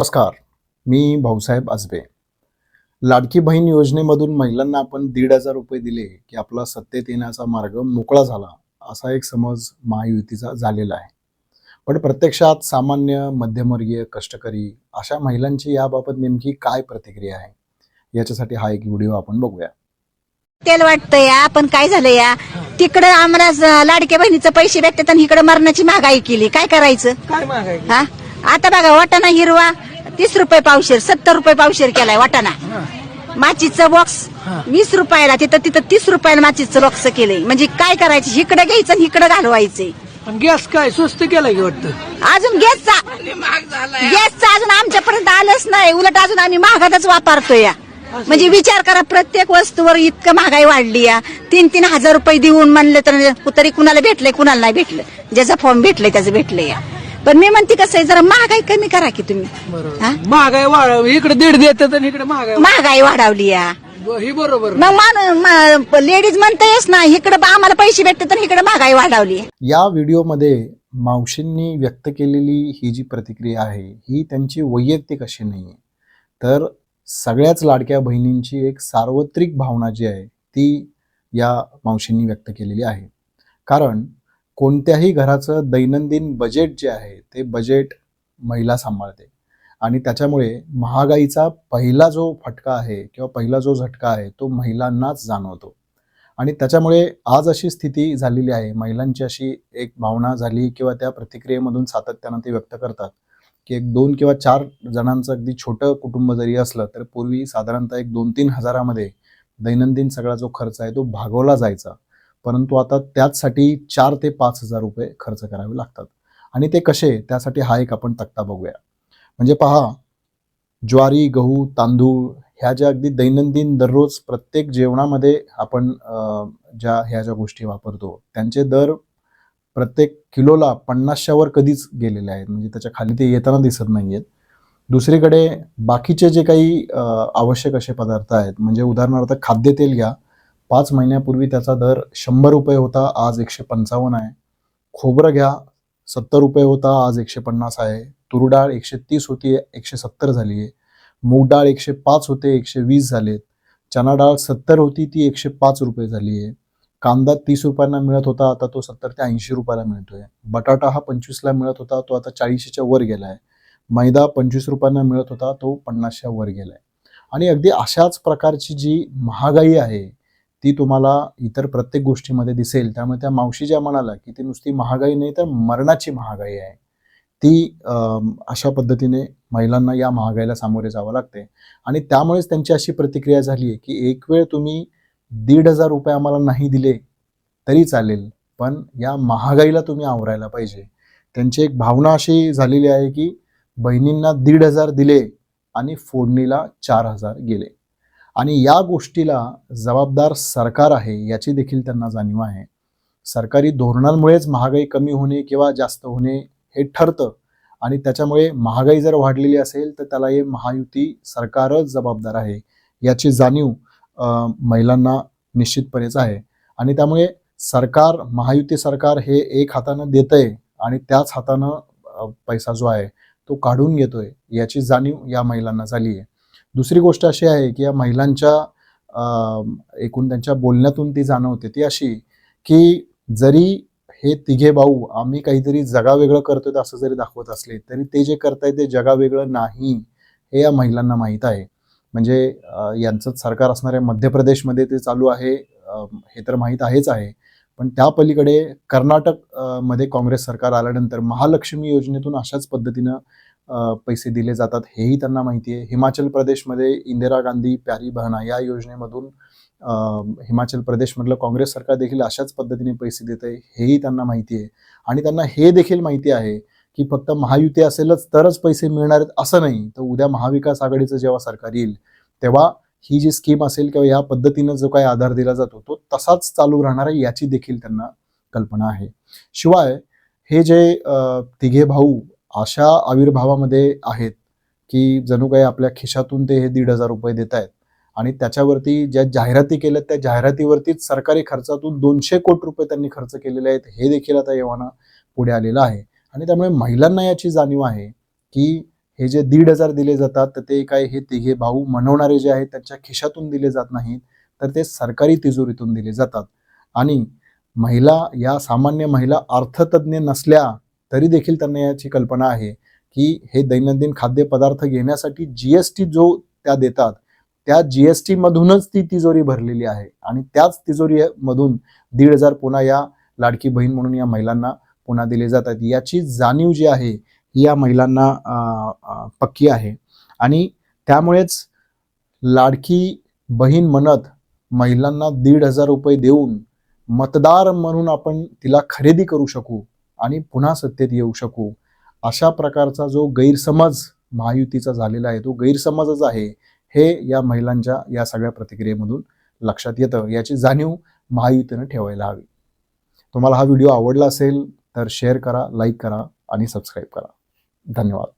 नमस्कार, मी भाऊसाहेब आजबे. लाडकी बहीण योजनेमधून महिलांना आपण 1,500 रुपये दिले की आपला सत्तेत येण्याचा मार्ग मोकळा झाला, असा एक समज महायुतीचा झालेला आहे. पण प्रत्यक्षात सामान्य, मध्यमवर्गीय, कष्टकरी अशा महिलांची याबाबत नेमकी काय प्रतिक्रिया आहे, याच्यासाठी हा एक व्हिडिओ आपण बघूया. तेल वाटतंय या, पण काय झालं या, तिकडे आम्हाला लाडक्या बहिणीचे पैसे भेटतात आणि इकडे मरणाची महागाई केली. काय करायचं? काय महागाई? हा, आता बघा वाटाणा हिरवा 30 रुपये पावशेर, 70 रुपये पावशेर केलाय वाटाणा. माचीचं बॉक्स 20 रुपयाला, तिथं 30 रुपयाला माचीचं बॉक्स केलंय. म्हणजे काय करायचं? इकडे घ्यायचं आणि इकडे घालवायचंय. आणि गॅस काय स्वस्त केलाय की वाटतं? अजून गॅसचा अजून आमच्यापर्यंत आलंच नाही. उलट अजून आम्ही महागातच वापरतोय या. म्हणजे विचार करा, प्रत्येक वस्तूवर इतकं महागाई वाढली या. 3-3 हजार रुपये देऊन म्हणलं तर तरी कुणाला भेटलंय, कुणाला नाही भेटलं. ज्याचा फॉर्म भेटलंय त्याचं भेटलंय या. पण मी म्हणते कसं आहे, जरा महागाई कमी करा की तुम्ही. हा? महागाई वाढ, इकडे 1.5 देतात आणि इकडे महागाई वाढवली या. ही बरोबर. मग लेडीज म्हणतायच ना, इकडे आम्हाला पैसे भेटतात तर इकडे महागाई वाढवली. या व्हिडिओमध्ये मावशींनी व्यक्त केलेली ही जी प्रतिक्रिया आहे, ही त्यांची वैयक्तिक अशी नाही, तर सगळ्याच लाडक्या बहिणींची एक सार्वत्रिक भावना जी आहे ती या मावशींनी व्यक्त केलेली आहे. कारण कोणत्याही घराचं दैनंदिन बजेट जे आहे ते बजेट महिला सांभाळते आणि त्याच्यामुळे महागाईचा पहिला जो फटका आहे किंवा पहिला जो झटका आहे तो महिलांनाच जाणवतो. आणि त्याच्यामुळे आज अशी स्थिती झालेली आहे, महिलांची अशी एक भावना झाली किंवा त्या प्रतिक्रियेमधून सातत्यानं ते व्यक्त करतात की 1-2 किंवा 4 जणांचं अगदी छोटं कुटुंब जरी असलं तर पूर्वी साधारणतः 1-2-3 हजारामध्ये दैनंदिन सगळा जो खर्च आहे तो भागवला जायचा, परंतु आता त्याचसाठी 4 ते 5 हजार रुपये खर्च करावे लागतात. आणि ते कसे, त्यासाठी हा एक आपण तक्ता बघूया. म्हणजे पहा, ज्वारी, गहू, तांदूळ ह्या ज्या अगदी दैनंदिन दररोज प्रत्येक जेवणामध्ये आपण ह्या ज्या गोष्टी वापरतो त्यांचे दर प्रत्येक किलोला 50च्या वर कधीच गेलेले आहेत, म्हणजे त्याच्या खाली ते येताना दिसत नाहीयेत. दुसरीकडे बाकीचे जे काही आवश्यक असे पदार्थ आहेत, म्हणजे उदाहरणार्थ खाद्यतेल घ्या, 5 महिन्यापूर्वी त्याचा दर 100 रुपये होता, आज 155 आहे. खोबरं घ्या, 70 रुपये होता, आज 150 आहे. तूर डाळ 130 होती, 170 झाली आहे. मूग डाळ 105 होते, 120 झालेत. चना डाळ 70 होती, ती 105 रुपये झाली आहे. कांदा 30 रुपयांना मिळत होता, आता तो 70 ते 80 रुपयाला मिळतोय. बटाटा हा 25ला मिळत होता, तो आता 40च्या वर गेलाय. मैदा 25 रुपयांना मिळत होता, तो 50च्या वर गेलाय. आणि अगदी अशाच प्रकारची जी महागाई आहे ती तुम्हाला इतर प्रत्येक गोष्टीमध्ये दिसेल. त्यामुळे त्या मावशी ज्या म्हणाला की ती नुसती महागाई नाही तर मरणाची महागाई आहे, ती अशा पद्धतीने महिलांना या महागाईला सामोरे जावं लागते. आणि त्यामुळेच त्यांची अशी प्रतिक्रिया झाली आहे की एक वेळ तुम्ही 1,500 रुपये आम्हाला नाही दिले तरी चालेल, पण या महागाईला तुम्ही आवरायला पाहिजे. त्यांची एक भावना अशी झालेली आहे की बहिणींना 1,500 दिले आणि फोडणीला 4,000 गेले. आणि या गोष्टीला जबाबदार सरकार आहे याची देखील त्यांना जाणीव आहे. सरकारी धोरणांमुळेच महागाई कमी होणे किंवा जास्त होणे हे ठरतं, आणि त्याच्यामुळे महागाई जर वाढलेली असेल तर त्याला हे महायुती सरकारच जबाबदार आहे याची जाणीव महिलांना निश्चितपणेच आहे. आणि त्यामुळे महायुती सरकार हे एक हातानं देतंय आणि त्याच हातानं पैसा जो आहे तो काढून घेतोय याची जाणीव या महिलांना झाली आहे. दुसरी गोष्ट अशी आहे की या महिलांच्या एकूण त्यांच्या बोलण्यातून ती जाणवते ती अशी की जरी हे तिघे भाऊ आम्ही काहीतरी जगावेगळं करतोय असं जरी दाखवत असले तरी ते जे करतायत ते जगावेगळं नाही हे या महिलांना माहीत आहे. म्हणजे यांचंच सरकार असणाऱ्या मध्य प्रदेशमध्ये ते चालू आहे हे तर माहीत आहेच आहे, पण त्या पलीकडे कर्नाटक मध्ये काँग्रेस सरकार आल्यानंतर महालक्ष्मी योजनेतून अशाच पद्धतीनं पैसे दिले जातात हेही त्यांना माहिती आहे. हिमाचल प्रदेशमध्ये इंदिरा गांधी प्यारी बहना या योजनेमधून हिमाचल प्रदेशमधलं काँग्रेस सरकार देखील अशाच पद्धतीने पैसे देत आहे हेही त्यांना माहिती आहे. आणि त्यांना हे देखील माहिती आहे की फक्त महायुती असेलच तरच पैसे मिळणार आहेत असं नाही, तर उद्या महाविकास आघाडीचं जेव्हा सरकार येईल तेव्हा ही जी स्कीम असेल किंवा या पद्धतीनं जो काही आधार दिला जातो तो तसाच चालू राहणार आहे याची देखील त्यांना कल्पना आहे. शिवाय हे जे तिघे भाऊ अशा आविर्भावामध्ये आहेत की जणू काही आपल्या खिशातून ते हे 1,500 रुपये देत आहेत आणि त्याच्यावरती ज्या जाहिराती केल्यात त्या जाहिरातीवरतीच सरकारी खर्चातून 200 कोटी रुपये त्यांनी खर्च केलेले आहेत हे देखील आता येवाना पुढे आलेलं आहे. आणि त्यामुळे महिलांना याची जाणीव आहे की हे जे 1,500 दिले जातात तर ते काय हे तिघे भाऊ म्हणवणारे जे आहेत त्यांच्या खिशातून दिले जात नाहीत, तर ते सरकारी तिजोरीतून दिले जातात. आणि महिला या सामान्य महिला अर्थतज्ञ नसल्या तरी देखील त्यांना याची कल्पना आहे की हे दैनंदिन खाद्यपदार्थ घेण्यासाठी GST जो त्या देतात त्या GST मधूनच ती तिजोरी भरलेली आहे आणि त्याच तिजोरीमधून 1,500 पुन्हा या लाडकी बहीण म्हणून या महिलांना पुन्हा दिले जातात. याची जाणीव जी आहे ही या महिलांना पक्की आहे आणि त्यामुळेच लाडकी बहीण म्हणत महिलांना 1,500 रुपये देऊन मतदार म्हणून आपण तिला खरेदी करू शकू आणि पुन्हा सत्तेत येऊ शकू, अशा प्रकारचा जो गैरसमज महायुतीचा झालेला आहे तो गैरसमजच आहे हे या महिलांच्या या सगळ्या प्रतिक्रियेमधून लक्षात येतं. याची जाणीव महायुतीनं ठेवायला हवी. तुम्हाला हा व्हिडिओ आवडला असेल तर शेअर करा, लाईक करा आणि सबस्क्राईब करा. धन्यवाद.